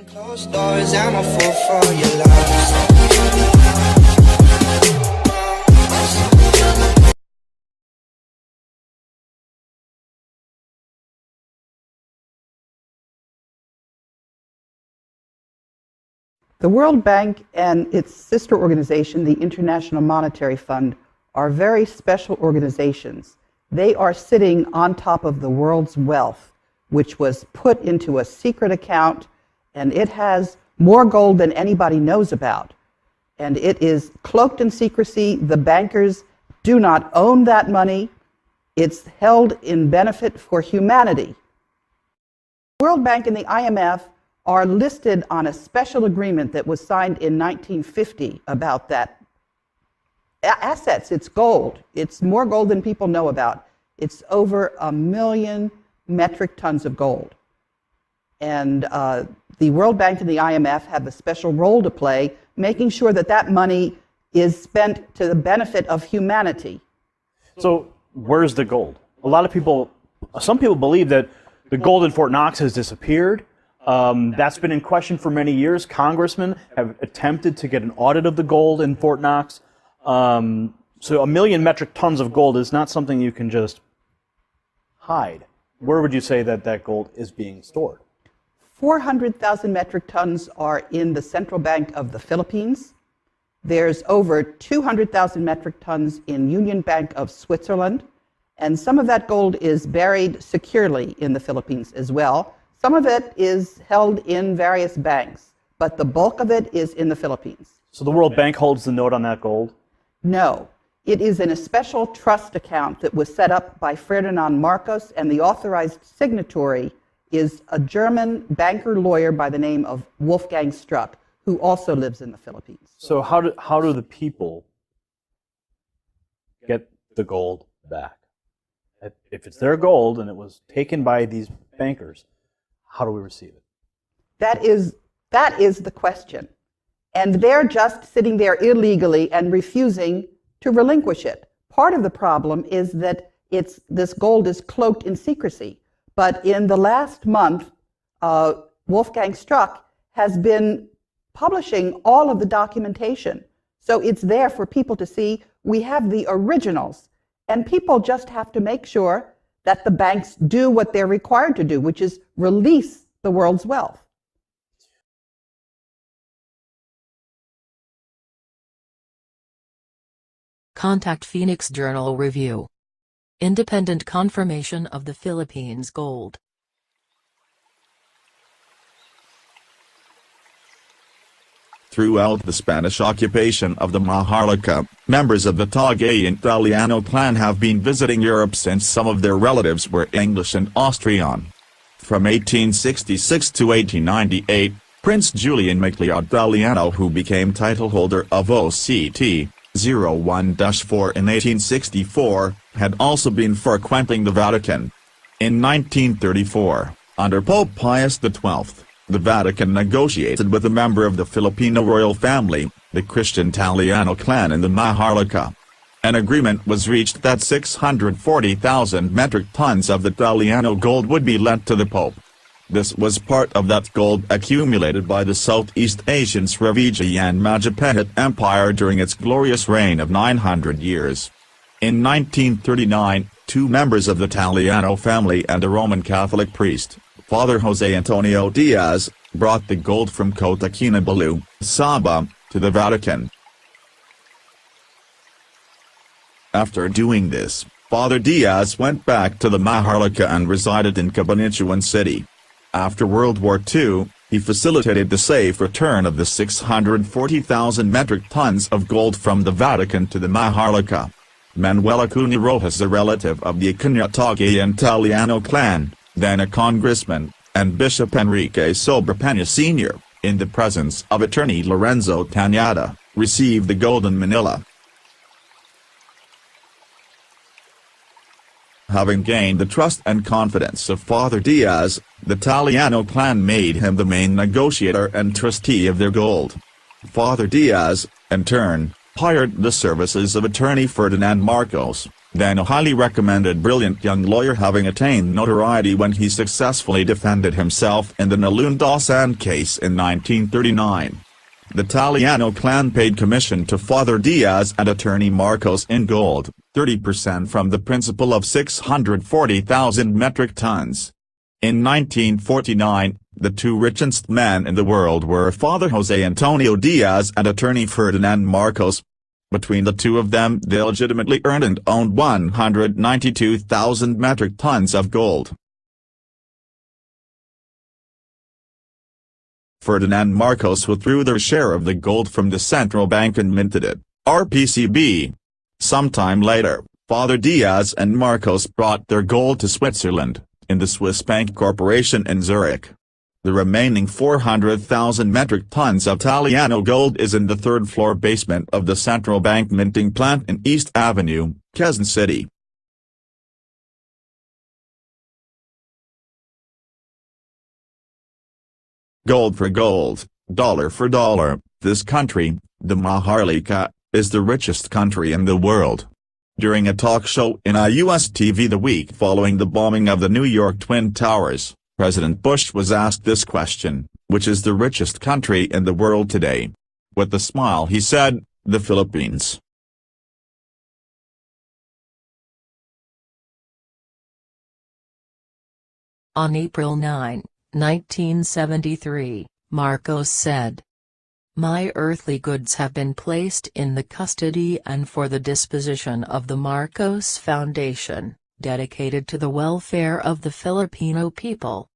Closed doors, I'm a fool for your love. The World Bank and its sister organization, the International Monetary Fund, are very special organizations. They are sitting on top of the world's wealth, which was put into a secret account, and it has more gold than anybody knows about. And it is cloaked in secrecy. The bankers do not own that money. It's held in benefit for humanity. The World Bank and the IMF are listed on a special agreement that was signed in 1950 about that. Assets, it's gold. It's more gold than people know about. It's over 1 million metric tons of gold. And the World Bank and the IMF have a special role to play, making sure that that money is spent to the benefit of humanity. So where's the gold? Some people believe that the gold in Fort Knox has disappeared. That's been in question for many years. Congressmen have attempted to get an audit of the gold in Fort Knox. So 1 million metric tons of gold is not something you can just hide. Where would you say that that gold is being stored? 400,000 metric tons are in the Central Bank of the Philippines. There's over 200,000 metric tons in Union Bank of Switzerland. And some of that gold is buried securely in the Philippines as well. Some of it is held in various banks, but the bulk of it is in the Philippines. So the World Bank holds the note on that gold? No. It is in a special trust account that was set up by Ferdinand Marcos, and the authorized signatory is a German banker lawyer by the name of Wolfgang Struck, who also lives in the Philippines. So how do the people get the gold back? If it's their gold and it was taken by these bankers, how do we receive it? That is the question. And they're just sitting there illegally and refusing to relinquish it. Part of the problem is that this gold is cloaked in secrecy. But in the last month, Wolfgang Struck has been publishing all of the documentation. So it's there for people to see. We have the originals. And people just have to make sure that the banks do what they're required to do, which is release the world's wealth. Contact Phoenix Journal Review. Independent confirmation of the Philippines gold. Throughout the Spanish occupation of the Maharlika, members of the Tagayan Italiano clan have been visiting Europe since some of their relatives were English and Austrian. From 1866 to 1898, Prince Julian Macleod Italiano, who became titleholder of OCT 01-4 in 1864, had also been frequenting the Vatican. In 1934, under Pope Pius XII, the Vatican negotiated with a member of the Filipino royal family, the Christian Italiano clan in the Maharlika. An agreement was reached that 640,000 metric tons of the Italiano gold would be lent to the Pope. This was part of that gold accumulated by the Southeast Asian Srivijaya and Majapahit Empire during its glorious reign of 900 years. In 1939, two members of the Italiano family and a Roman Catholic priest, Father Jose Antonio Diaz, brought the gold from Kota Kinabalu, Sabah, to the Vatican. After doing this, Father Diaz went back to the Maharlika and resided in Cabanatuan City. After World War II, he facilitated the safe return of the 640,000 metric tons of gold from the Vatican to the Maharlika. Manuel Acuna Rojas, a relative of the Tagayan Italiano clan, then a congressman, and Bishop Enrique Sobrepena Sr., in the presence of attorney Lorenzo Tanyada, received the gold in Manila. Having gained the trust and confidence of Father Diaz, the Italiano clan made him the main negotiator and trustee of their gold. Father Diaz, in turn, hired the services of attorney Ferdinand Marcos, then a highly recommended brilliant young lawyer, having attained notoriety when he successfully defended himself in the Nalundasan case in 1939. The Taliano clan paid commission to Father Diaz and attorney Marcos in gold, 30% from the principal of 640,000 metric tons. In 1949, the two richest men in the world were Father Jose Antonio Diaz and attorney Ferdinand Marcos. Between the two of them, they legitimately earned and owned 192,000 metric tons of gold. Ferdinand Marcos withdrew their share of the gold from the central bank and minted it, RPCB. Sometime later, Father Diaz and Marcos brought their gold to Switzerland, in the Swiss Bank Corporation in Zurich. The remaining 400,000 metric tons of Taliano gold is in the third-floor basement of the central bank minting plant in East Avenue, Quezon City. Gold for gold, dollar for dollar, this country, the Maharlika, is the richest country in the world. During a talk show in US TV the week following the bombing of the New York Twin Towers, President Bush was asked this question, which is the richest country in the world today? With a smile he said, the Philippines. On April 9, 1973, Marcos said, "My earthly goods have been placed in the custody and for the disposition of the Marcos Foundation, dedicated to the welfare of the Filipino people.